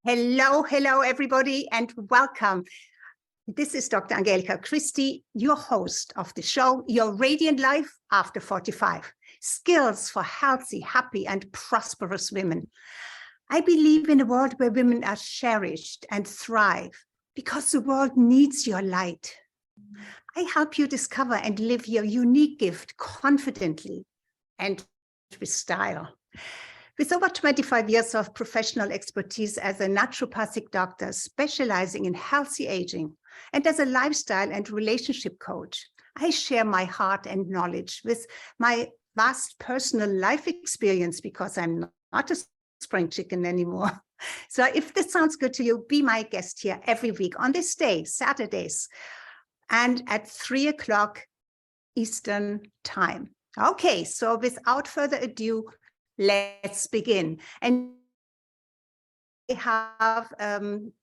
Hello, everybody, and welcome. This is Dr. Angelika Christie, your host of the show, Your Radiant Life After 45, Skills for Healthy, Happy, and Prosperous Women. I believe in a world where women are cherished and thrive because the world needs your light. I help you discover and live your unique gift confidently and with style. With over 25 years of professional expertise as a naturopathic doctor specializing in healthy aging and as a lifestyle and relationship coach, I share my heart and knowledge with my vast personal life experience because I'm not a spring chicken anymore. So if this sounds good to you, be my guest here every week on this day, Saturdays, and at 3 o'clock Eastern time. Okay, so without further ado, let's begin. And I have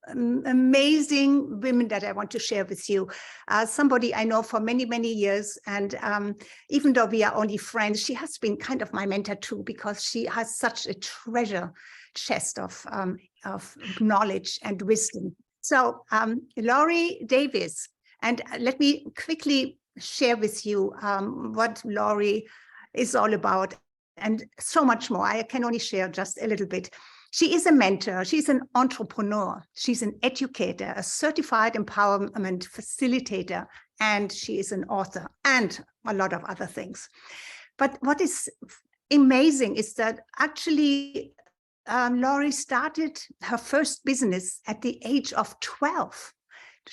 amazing women that I want to share with you. Somebody I know for many, many years. And even though we are only friends, she has been kind of my mentor too, because she has such a treasure chest of knowledge and wisdom. So Laurie Davis, and let me quickly share with you what Laurie is all about, and so much more. I can only share just a little bit. She is a mentor, she's an entrepreneur, she's an educator, a certified empowerment facilitator, and she is an author and a lot of other things. But what is amazing is that actually Laurie started her first business at the age of 12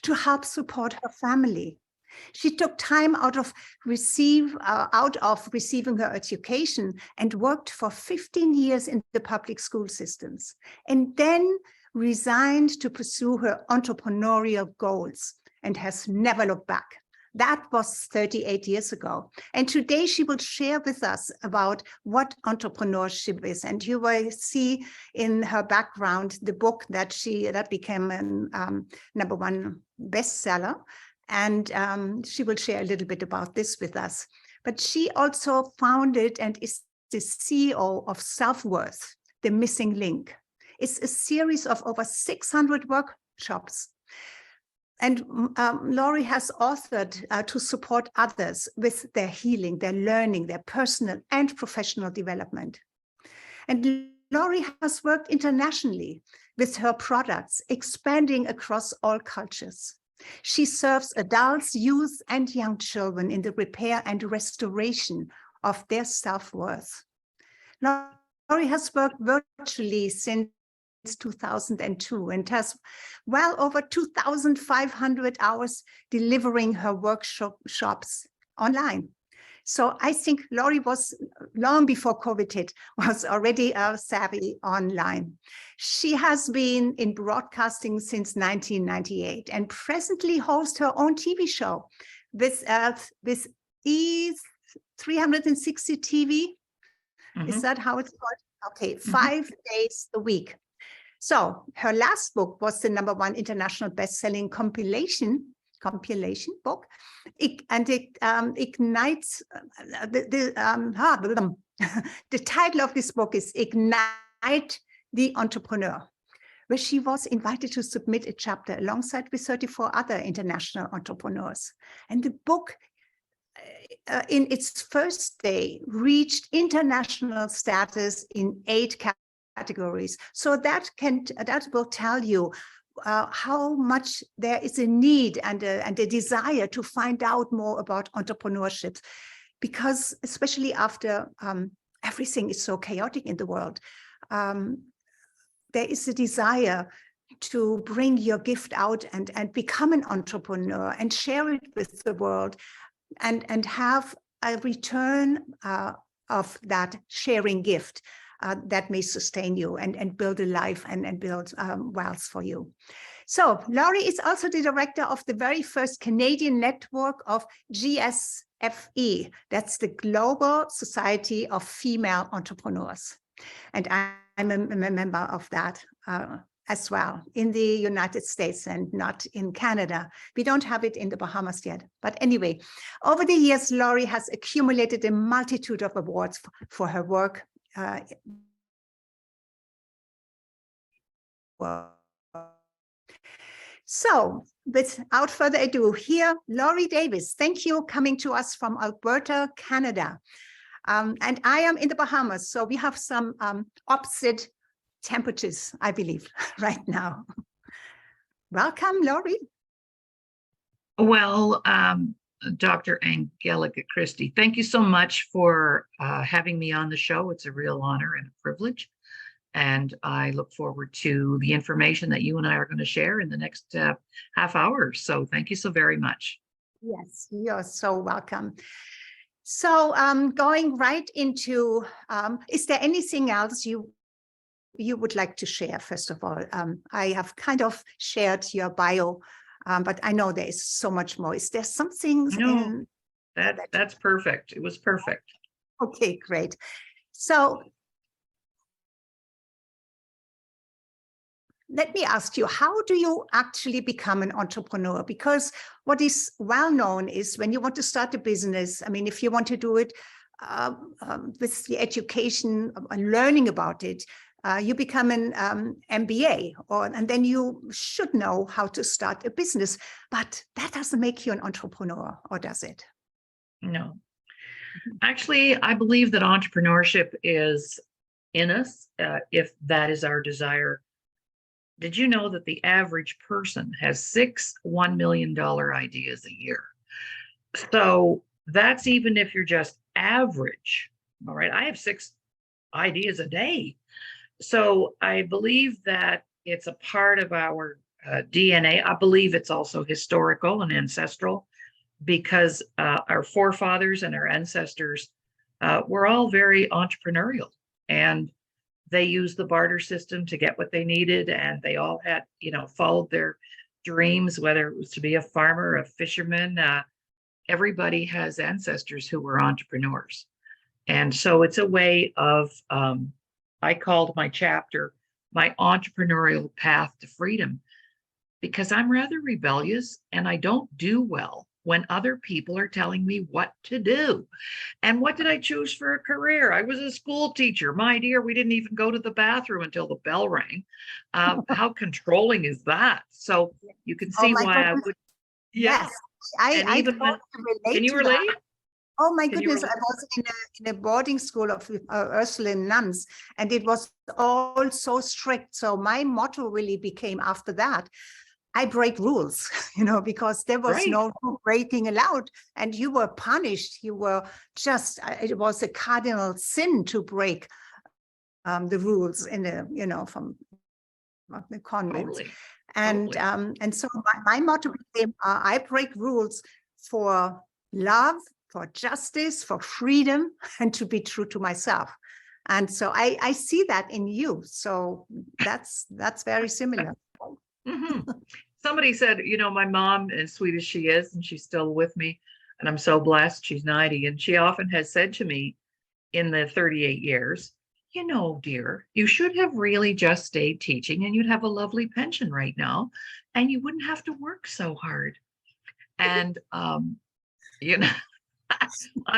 to help support her family. She took time out of receiving her education and worked for 15 years in the public school systems, and then resigned to pursue her entrepreneurial goals and has never looked back. That was 38 years ago. And today she will share with us about what entrepreneurship is. And you will see in her background the book that became a #1 bestseller. And she will share a little bit about this with us. But she also founded and is the CEO of Self-Worth, The Missing Link. It's a series of over 600 workshops. And Laurie has authored to support others with their healing, their learning, their personal and professional development. And Laurie has worked internationally with her products, expanding across all cultures. She serves adults, youth, and young children in the repair and restoration of their self-worth. Laurie has worked virtually since 2002 and has well over 2,500 hours delivering her workshops online. So I think Laurie was, long before COVID hit, was already savvy online. She has been in broadcasting since 1998 and presently hosts her own TV show with E360 TV. Mm-hmm. Is that how it's called? Okay, 5 days a week. So her last book was the #1 international best-selling compilation book, and it ignites the title of this book is Ignite the Entrepreneur, where she was invited to submit a chapter alongside with 34 other international entrepreneurs. And the book, in its first day, reached international status in 8 categories. So that will tell you how much there is a need and a desire to find out more about entrepreneurship, because especially after everything is so chaotic in the world, there is a desire to bring your gift out and become an entrepreneur and share it with the world and have a return of that sharing gift that may sustain you and build a life and build wealth for you. So Laurie is also the director of the very first Canadian network of GSFE. That's the Global Society of Female Entrepreneurs. And I'm a member of that as well in the United States and not in Canada. We don't have it in the Bahamas yet. But anyway, over the years, Laurie has accumulated a multitude of awards for her work So without further ado, here, Laurie Davis, thank you, coming to us from Alberta, Canada. And I am in the Bahamas, so we have some opposite temperatures, I believe, right now. Welcome, Laurie. Well, Dr. Angelika Christie, thank you so much for having me on the show. It's a real honor and a privilege. And I look forward to the information that you and I are going to share in the next half hour. So thank you so very much. Yes, you're so welcome. So going right into, is there anything else you would like to share, first of all? I have kind of shared your bio, but I know there is so much more. Is there something? No, that's perfect. It was perfect. Okay, great. So let me ask you, how do you actually become an entrepreneur? Because what is well known is when you want to start a business, I mean, if you want to do it with the education and learning about it, you become an MBA, and then you should know how to start a business. But that doesn't make you an entrepreneur, or does it? No. Actually, I believe that entrepreneurship is in us, if that is our desire. Did you know that the average person has 6 $1 million ideas a year? So that's even if you're just average. All right. I have 6 ideas a day. So I believe that it's a part of our DNA. I believe it's also historical and ancestral, because our forefathers and our ancestors were all very entrepreneurial, and they used the barter system to get what they needed, and they all had, followed their dreams, whether it was to be a farmer, a fisherman. Everybody has ancestors who were entrepreneurs. And so it's a way of, I called my chapter, My Entrepreneurial Path to Freedom, because I'm rather rebellious and I don't do well when other people are telling me what to do. And what did I choose for a career? I was a school teacher. My dear, we didn't even go to the bathroom until the bell rang. How controlling is that? So you can see why goodness. I would. Yeah. Yes, I can you relate? Oh my goodness, I was in a boarding school of Ursuline nuns, and it was all so strict. So my motto really became after that, I break rules, because there was no breaking allowed, and you were punished. You were it was a cardinal sin to break the rules in from the convent. Totally. And so my motto became, I break rules for love, for justice, for freedom, and to be true to myself. And so I see that in you. So that's very similar. Mm-hmm. Somebody said, my mom, as sweet as she is, and she's still with me, and I'm so blessed, she's 90, and she often has said to me in the 38 years, dear, you should have really just stayed teaching and you'd have a lovely pension right now, and you wouldn't have to work so hard. And, I'm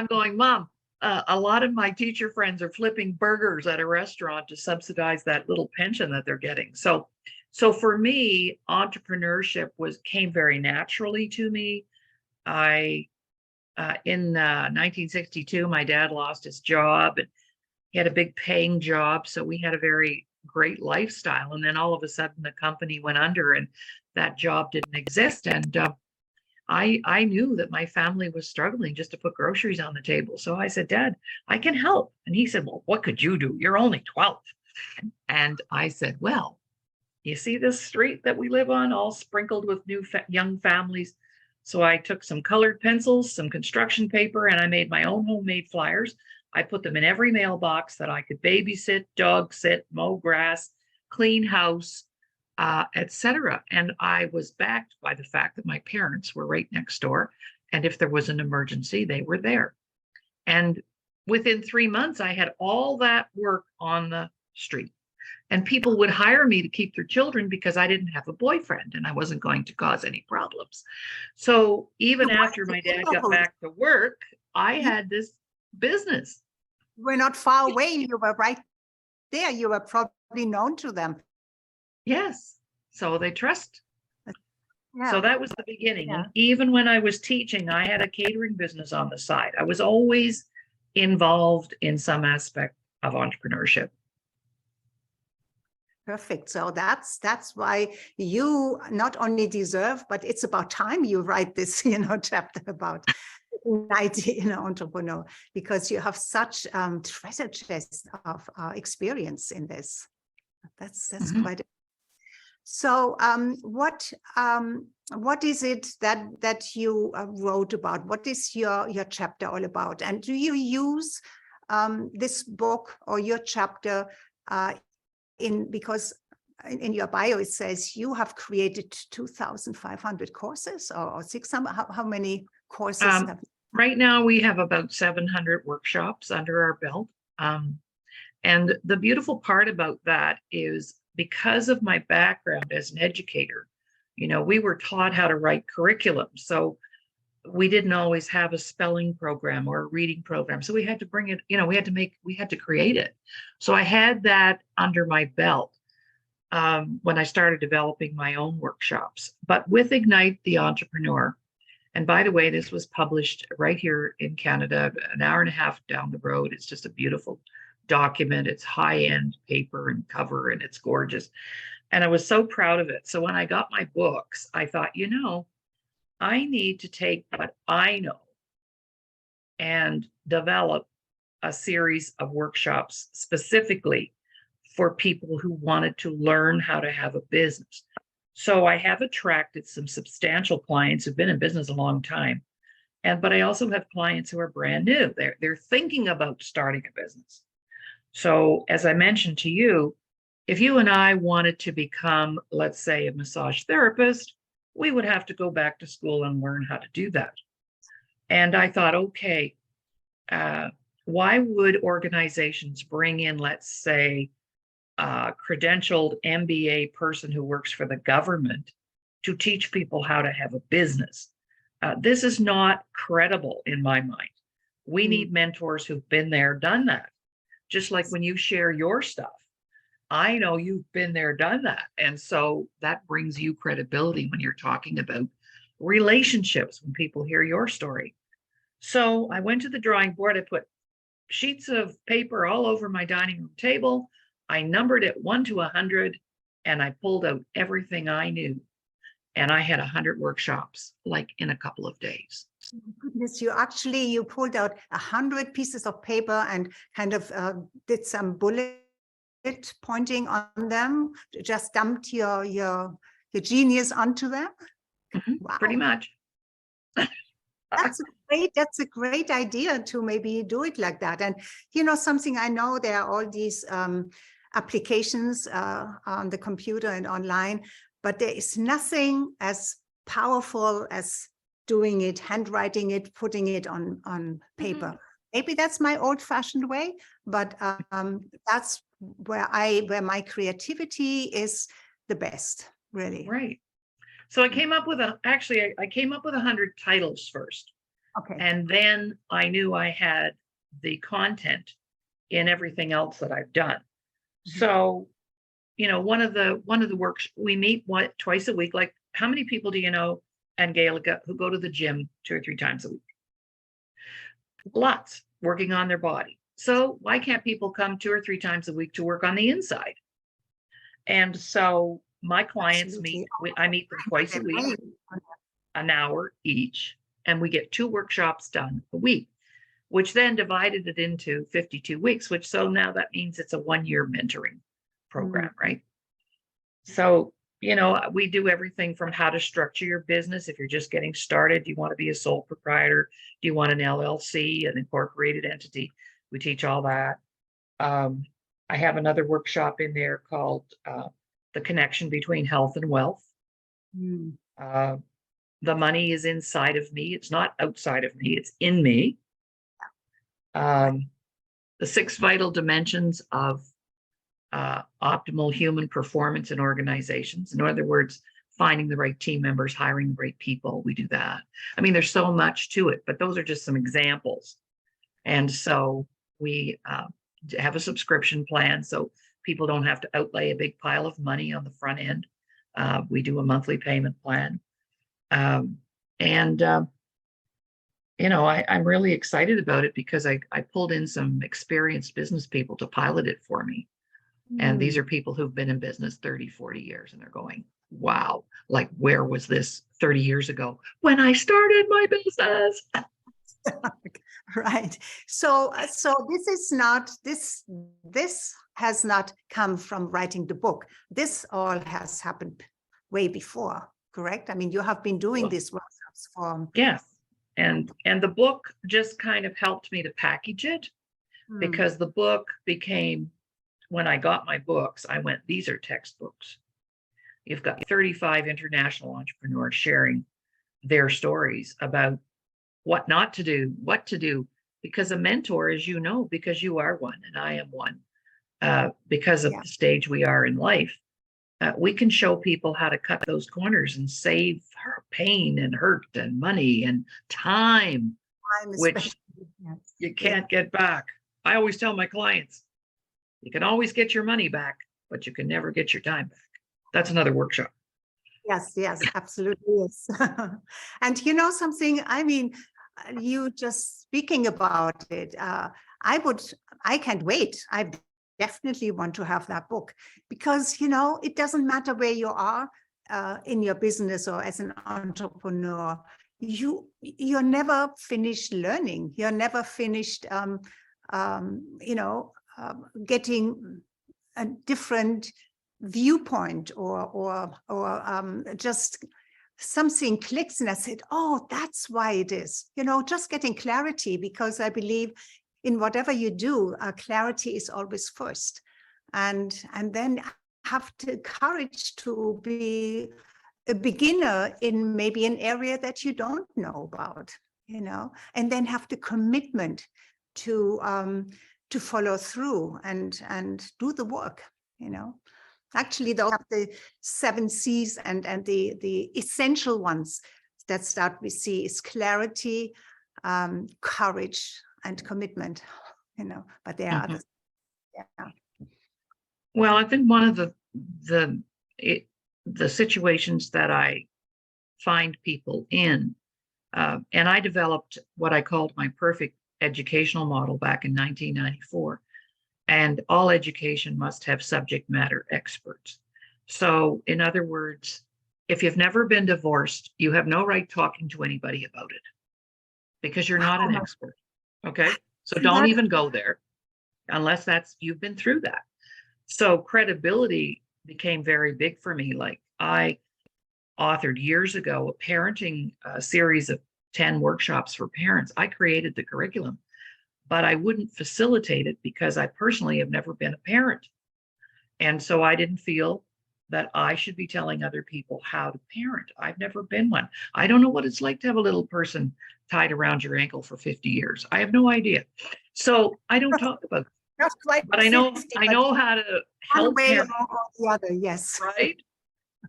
going, Mom, a lot of my teacher friends are flipping burgers at a restaurant to subsidize that little pension that they're getting. So for me, entrepreneurship came very naturally to me. In 1962, my dad lost his job, and he had a big paying job. So we had a very great lifestyle. And then all of a sudden the company went under and that job didn't exist. And I knew that my family was struggling just to put groceries on the table. So I said, Dad, I can help. And he said, well, what could you do? You're only 12. And I said, well, you see this street that we live on, all sprinkled with new young families. So I took some colored pencils, some construction paper, and I made my own homemade flyers. I put them in every mailbox that I could babysit, dog sit, mow grass, clean house, etc. And I was backed by the fact that my parents were right next door. And if there was an emergency, they were there. And within 3 months, I had all that work on the street. And people would hire me to keep their children because I didn't have a boyfriend and I wasn't going to cause any problems. So even after my dad got back to work, I had this business. We're not far away. You were right there. You were probably known to them. Yes. So they trust. Yeah. So that was the beginning. Yeah. And even when I was teaching, I had a catering business on the side. I was always involved in some aspect of entrepreneurship. Perfect. So that's why you not only deserve, but it's about time you write this, chapter about igniting entrepreneur, because you have such treasure chest of experience in this. That's Mhm. quite. So what is it that you wrote about? What is your chapter all about? And do you use this book or your chapter because in your bio it says you have created 2,500 courses or 600. How many courses have you? Right now we have about 700 workshops under our belt. And the beautiful part about that is because of my background as an educator, we were taught how to write curriculum. So we didn't always have a spelling program or a reading program. So we had to bring it, we had to create it. So I had that under my belt when I started developing my own workshops. But with Ignite the Entrepreneur, and by the way, this was published right here in Canada, an hour and a half down the road. It's just a beautiful document. It's high-end paper and cover, and it's gorgeous. And I was so proud of it. So when I got my books, I thought, I need to take what I know and develop a series of workshops specifically for people who wanted to learn how to have a business. So I have attracted some substantial clients who've been in business a long time. But I also have clients who are brand new. They're thinking about starting a business. So as I mentioned to you, if you and I wanted to become, let's say, a massage therapist, we would have to go back to school and learn how to do that. And I thought, okay, why would organizations bring in, let's say, a credentialed MBA person who works for the government to teach people how to have a business? This is not credible in my mind. We need mentors who've been there, done that. Just like when you share your stuff, I know you've been there, done that. And so that brings you credibility when you're talking about relationships, when people hear your story. So I went to the drawing board. I put sheets of paper all over my dining room table. I numbered it 1 to 100, and I pulled out everything I knew. And I had 100 workshops, like in a couple of days. Goodness, you pulled out 100 pieces of paper and kind of did some bullet pointing on them, just dumped your genius onto them. Wow. Pretty much. That's a great idea to maybe do it like that. And something I know, there are all these applications on the computer and online, but there is nothing as powerful as doing it, handwriting it, putting it on paper. Maybe that's my old-fashioned way, but that's where my creativity is the best, really. Right. So I came up with 100 titles first. Okay. And then I knew I had the content in everything else that I've done. So, one of the works, we meet twice a week. Like, how many people do you know, Angelika, who go to the gym 2 or 3 times a week? Lots, working on their body. So why can't people come 2 or 3 times a week to work on the inside? And so my clients I meet them twice a week, an hour each, and we get 2 workshops done a week, which then divided it into 52 weeks, so now that means it's a 1-year mentoring program, right? So, we do everything from how to structure your business. If you're just getting started, do you want to be a sole proprietor? Do you want an LLC, an incorporated entity? We teach all that. I have another workshop in there called The Connection Between Health and Wealth. The money is inside of me. It's not outside of me. It's in me. The 6 vital dimensions of optimal human performance in organizations. In other words, finding the right team members, hiring the right people. We do that. I mean, there's so much to it, but those are just some examples. And so we have a subscription plan, so people don't have to outlay a big pile of money on the front end. We do a monthly payment plan. And I'm really excited about it because I pulled in some experienced business people to pilot it for me. And these are people who've been in business 30, 40 years, and they're going, wow, like, where was this 30 years ago when I started my business? Right. So this has not come from writing the book. This all has happened way before, correct? I mean, you have been doing these workshops for. Yes. And the book just kind of helped me to package it, because the book became, when I got my books, I went, these are textbooks. You've got 35 international entrepreneurs sharing their stories about what not to do, what to do, because a mentor, as you know, because you are one and I am one, because of the stage we are in life, we can show people how to cut those corners and save pain and hurt and money and time, which you can't get back. I always tell my clients, you can always get your money back, but you can never get your time back. That's another workshop. Yes, absolutely. Yes. And you know something, I mean, you just speaking about it, I can't wait. I definitely want to have that book, because, it doesn't matter where you are in your business or as an entrepreneur, you're never finished learning. You're never finished, getting a different viewpoint or just something clicks and I said, oh, that's why it is, just getting clarity, because I believe in whatever you do, clarity is always first. And then have the courage to be a beginner in maybe an area that you don't know about, and then have the commitment to follow through and do the work, Actually, they'll have the 7 C's and the essential ones that start with C is clarity, courage, and commitment, but there are others. Yeah. Well, I think one of the situations that I find people in, and I developed what I called my perfect educational model back in 1994. And all education must have subject matter experts. So in other words, if you've never been divorced, you have no right talking to anybody about it, because you're not an expert. Okay. So don't even go there unless you've been through that. So credibility became very big for me. Like, I authored years ago a parenting series of 10 workshops for parents. I created the curriculum, but I wouldn't facilitate it because I personally have never been a parent. And so I didn't feel that I should be telling other people how to parent. I've never been one. I don't know what it's like to have a little person tied around your ankle for 50 years. I have no idea. So I don't talk about it. But I know how to help one way or the other, yes. Right?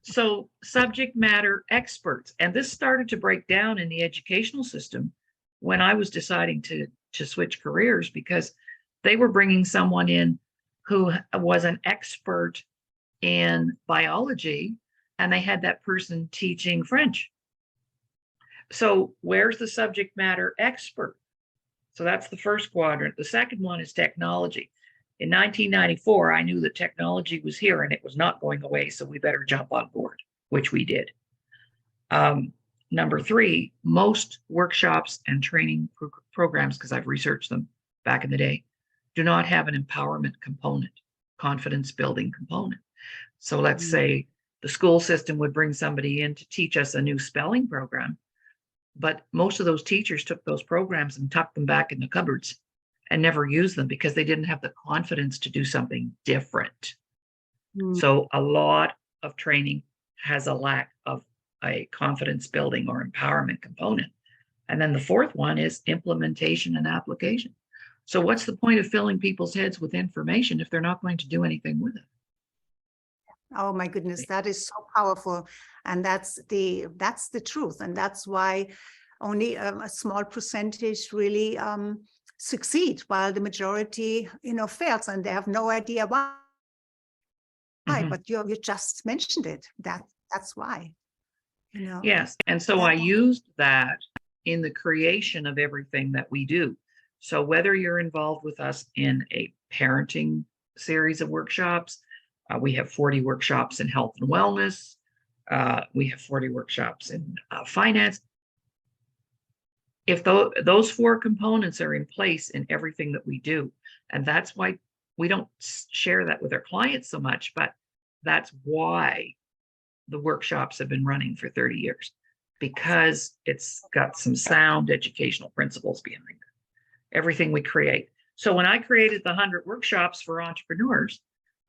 So subject matter experts. And this started to break down in the educational system when I was deciding to switch careers, because they were bringing someone in who was an expert in biology, and they had that person teaching French. So where's the subject matter expert? So that's the first quadrant. The second one is technology. In 1994, I knew that technology was here and it was not going away, so we better jump on board, which we did. Number 3, most workshops and training programs, because I've researched them back in the day, do not have an empowerment component, confidence building component. So let's say the school system would bring somebody in to teach us a new spelling program, but most of those teachers took those programs and tucked them back in the cupboards and never used them because they didn't have the confidence to do something different. So a lot of training has a lack of a confidence building or empowerment component. And then the fourth one is implementation and application. So what's the point of filling people's heads with information if they're not going to do anything with it? Oh my goodness, that is so powerful. And that's the truth. And that's why only a small percentage really succeed, while the majority, fails, and they have no idea why. But you just mentioned it. That's why. you know. Yes. And so I used that in the creation of everything that we do. So whether you're involved with us in a parenting series of workshops, we have 40 workshops in health and wellness. We have 40 workshops in finance. If those four components are in place in everything that we do, and that's why we don't share that with our clients so much, but that's why the workshops have been running for 30 years, because it's got some sound educational principles behind it, everything we create. So when I created the 100 workshops for entrepreneurs,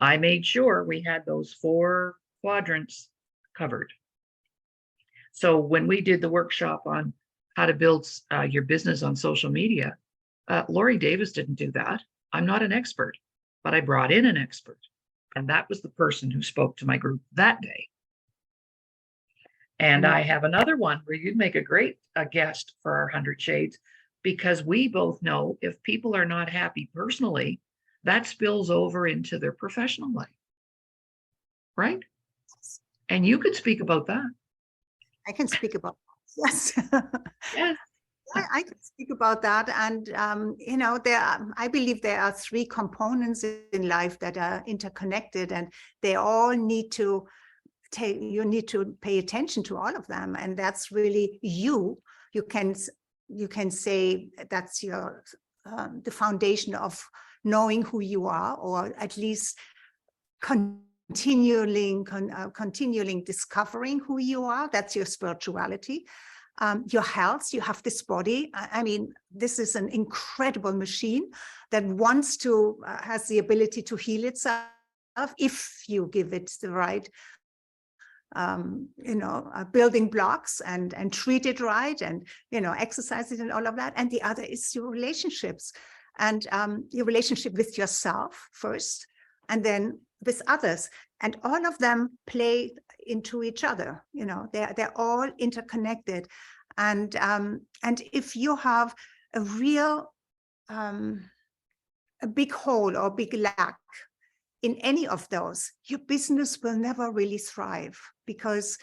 I made sure we had those 4 quadrants covered. So when we did the workshop on how to build your business on social media, Laurie Davis didn't do that. I'm not an expert, but I brought in an expert. And that was the person who spoke to my group that day. And I have another one where you'd make a great guest for our 100 Shades, because we both know if people are not happy personally, that spills over into their professional life. Right? And you could speak about that. I can speak about yes. Yes. I can speak about that. And, you know, I believe there are 3 components in life that are interconnected, and they all need to you need to pay attention to all of them. And that's really you. You can say that's your, the foundation of knowing who you are, or at least continuing discovering who you are. That's your spirituality. Your health, you have this body. I mean, this is an incredible machine that wants to, has the ability to heal itself if you give it the right, you know, building blocks and treat it right, and, you know, exercise it and all of that. And the other is your relationships, and your relationship with yourself first, and then with others. And all of them play into each other. You know, they're all interconnected. And if you have a real, a big hole or big lack in any of those, your business will never really thrive, because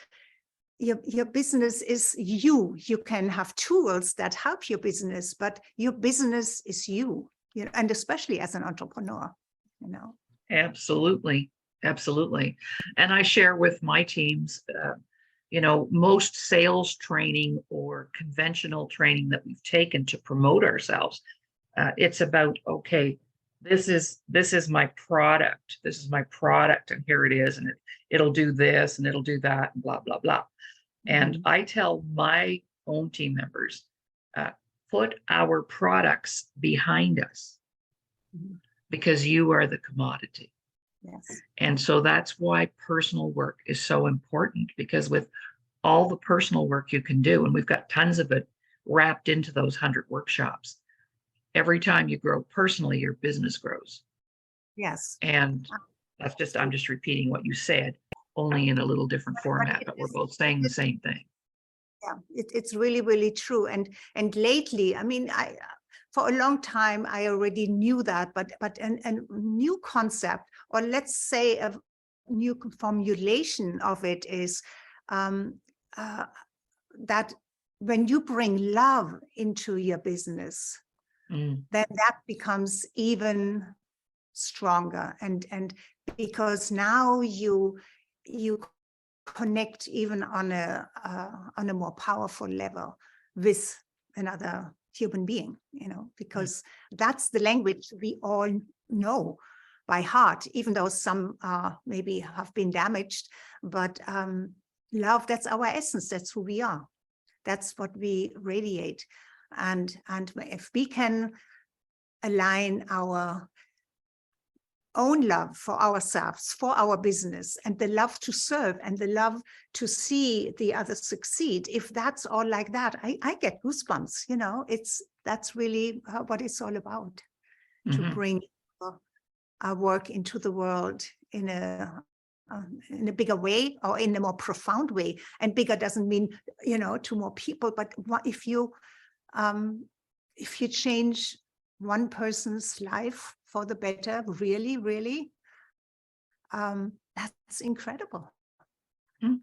your business is you. You can have tools that help your business, but your business is you, you know, and especially as an entrepreneur, you know. Absolutely. Absolutely. And I share with my teams, you know, most sales training or conventional training that we've taken to promote ourselves, it's about, okay, this is my product. This is my product, and here it is, and it'll do this and it'll do that, and blah, blah, blah. And I tell my own team members, put our products behind us, because you are the commodity. Yes. And so that's why personal work is so important, because with all the personal work you can do, and we've got tons of it wrapped into those 100 workshops, every time you grow personally, your business grows. Yes. And that's just, I'm just repeating what you said, only in a little different format, but we're both saying the same thing. Yeah, it's really, really true. And lately, I mean, for a long time, I already knew that, but a new concept, or let's say a new formulation of it, is that when you bring love into your business, then that becomes even stronger. And because now you connect even on a more powerful level with another human being, you know, because that's the language we all know by heart, even though some maybe have been damaged. But love, that's our essence. That's who we are. That's what we radiate. And if we can align our own love for ourselves, for our business, and the love to serve, and the love to see the others succeed, if that's all like that, I get goosebumps, you know. That's really what it's all about, to bring our work into the world in a bigger way, or in a more profound way. And bigger doesn't mean, you know, to more people, but what if you change one person's life for the better, really, really, that's incredible.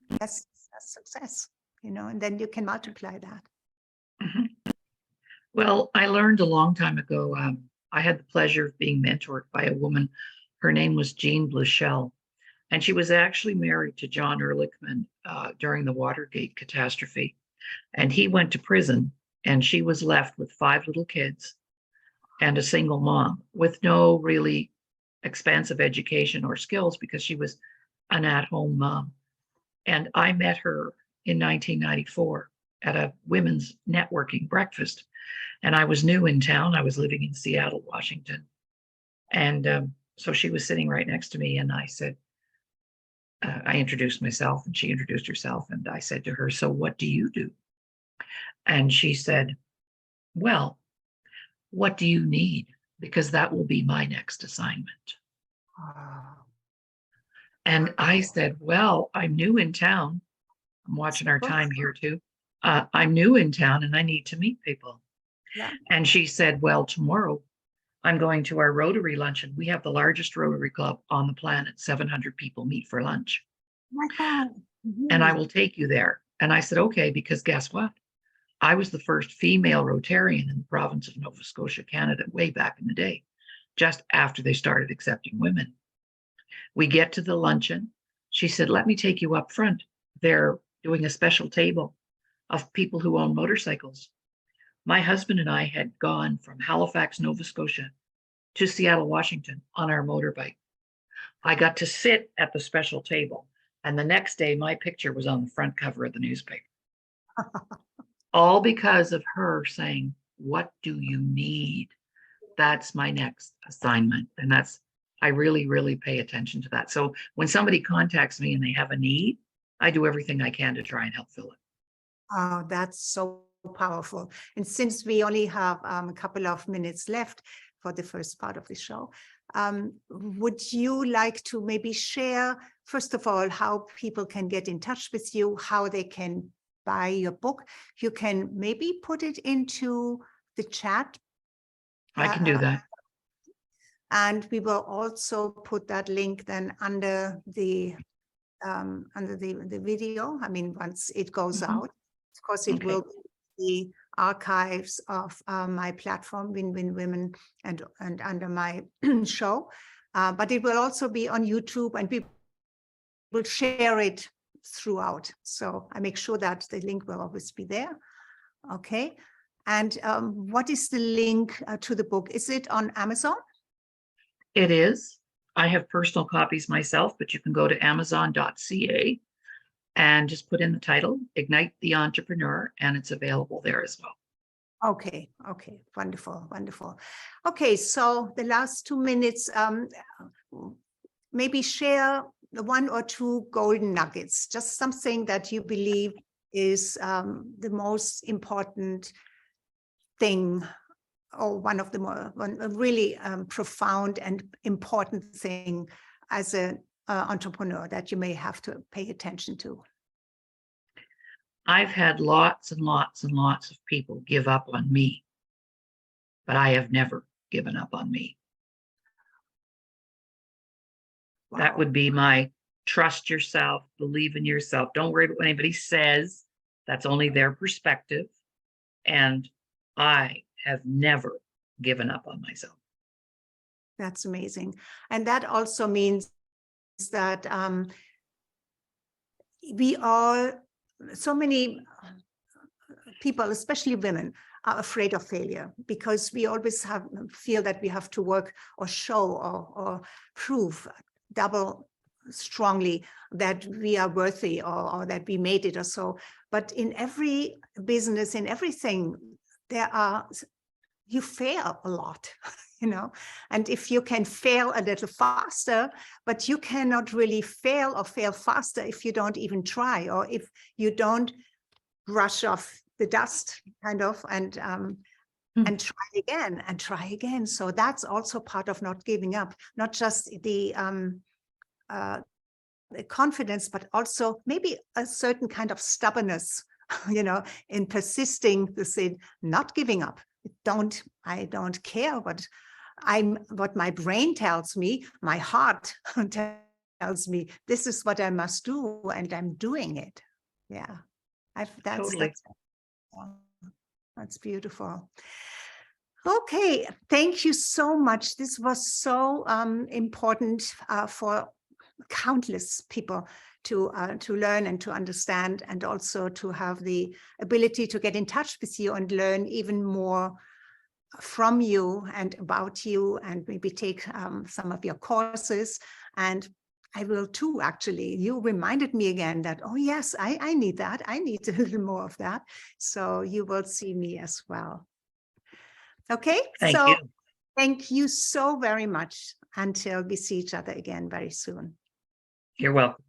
That's success. and then you can multiply that. Mhm. Well, I learned a long time ago. I had the pleasure of being mentored by a woman. Her name was Jean Bluchel, and she was actually married to John Ehrlichman during the Watergate catastrophe. And he went to prison, and she was left with 5 little kids and a single mom with no really expansive education or skills because she was an at-home mom. And I met her in 1994 at a women's networking breakfast. And I was new in town. I was living in Seattle, Washington. And so she was sitting right next to me. And I said, I introduced myself and she introduced herself. And I said to her, so what do you do? And she said, well, what do you need? Because that will be my next assignment. And I said, well, I'm new in town. I'm watching our time here too. I'm new in town and I need to meet people. Yeah. And she said, well, tomorrow I'm going to our Rotary luncheon. We have the largest Rotary Club on the planet. 700 people meet for lunch. Oh my God. And I will take you there. And I said, okay, because guess what? I was the first female Rotarian in the province of Nova Scotia, Canada, way back in the day, just after they started accepting women. We get to the luncheon. She said, let me take you up front. They're doing a special table of people who own motorcycles. My husband and I had gone from Halifax, Nova Scotia to Seattle, Washington on our motorbike. I got to sit at the special table. And the next day, my picture was on the front cover of the newspaper. All because of her saying, what do you need? That's my next assignment. And I really, really pay attention to that. So when somebody contacts me and they have a need, I do everything I can to try and help fill it. Oh, that's so powerful. And since we only have a couple of minutes left for the first part of the show, would you like to maybe share, first of all, how people can get in touch with you, how they can buy your book? You can maybe put it into the chat. I can do that. And we will also put that link then under the video. I mean, once it goes out, of course, it will be the archives of my platform, Win-Win Women, and under my show. But it will also be on YouTube, and we will share it throughout. So I make sure that the link will always be there. Okay. And what is the link to the book? Is it on Amazon? It is. I have personal copies myself, but you can go to amazon.ca and just put in the title, Ignite the Entrepreneur, and it's available there as well. Okay. Okay. Wonderful. Wonderful. Okay. So the last 2 minutes, maybe share the 1 or 2 golden nuggets, just something that you believe is the most important thing, or one of the a really profound and important thing as an entrepreneur that you may have to pay attention to. I've had lots and lots and lots of people give up on me, but I have never given up on me. Wow. That would be my trust yourself, believe in yourself. Don't worry about what anybody says. That's only their perspective. And I have never given up on myself. That's amazing. And that also means that we all, so many people, especially women, are afraid of failure because we always feel that we have to work or show or prove double strongly that we are worthy or that we made it or so. But in every business, in everything, you fail a lot, and if you can fail a little faster, but you cannot really fail or fail faster if you don't even try, or if you don't brush off the dust kind of and try again and try again. So that's also part of not giving up, not just the confidence, but also maybe a certain kind of stubbornness, in persisting to say, not giving up. I don't care what my brain tells me, my heart tells me this is what I must do, and I'm doing it. Yeah. Totally. That's beautiful. Okay, thank you so much. This was so important for countless people to learn and to understand, and also to have the ability to get in touch with you and learn even more from you and about you, and maybe take some of your courses. And I will too, actually. You reminded me again that, oh yes, I need that. I need a little more of that. So you will see me as well. Okay, Thank so you. thank you so very much. Until we see each other again very soon. You're welcome.